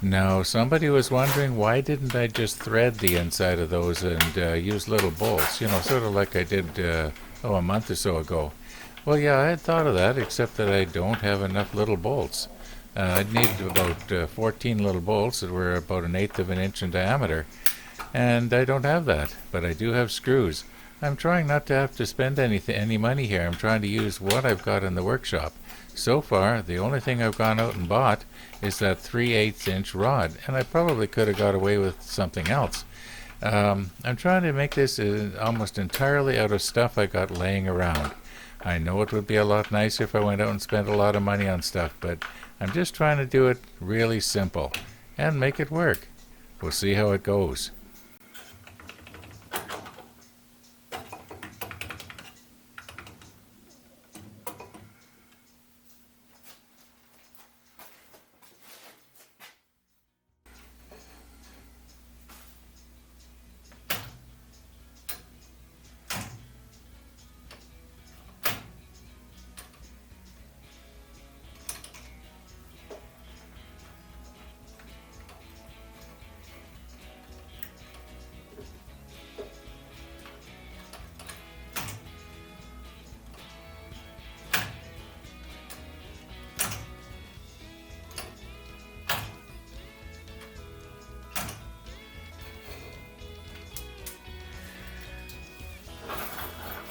Now, somebody was wondering why didn't I just thread the inside of those and use little bolts, sort of like I did, a month or so ago. Well, yeah, I had thought of that, except that I don't have enough little bolts. I'd need about 14 little bolts that were about an eighth of an inch in diameter, and I don't have that, but I do have screws. I'm trying not to have to spend any money here. I'm trying to use what I've got in the workshop. So far, the only thing I've gone out and bought is that 3/8 inch rod, and I probably could have got away with something else. I'm trying to make this almost entirely out of stuff I got laying around. I know it would be a lot nicer if I went out and spent a lot of money on stuff, but I'm just trying to do it really simple and make it work. We'll see how it goes.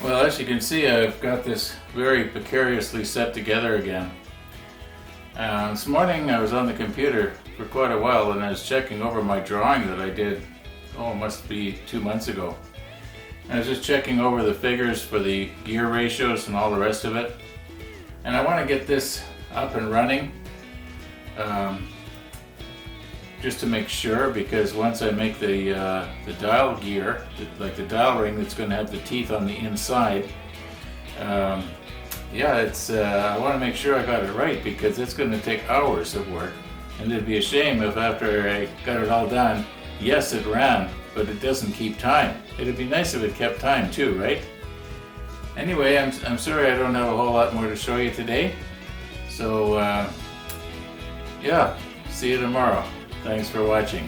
Well, as you can see, I've got this very precariously set together again. This morning I was on the computer for quite a while and I was checking over my drawing that I did, it must be 2 months ago. I was just checking over the figures for the gear ratios and all the rest of it. And I want to get this up and running just to make sure, because once I make the dial gear, like the dial ring that's going to have the teeth on the inside, I want to make sure I got it right, because it's going to take hours of work, and it'd be a shame if after I got it all done, yes, it ran, but it doesn't keep time. It'd be nice if it kept time too, right? Anyway, I'm sorry I don't have a whole lot more to show you today, so see you tomorrow. Thanks for watching.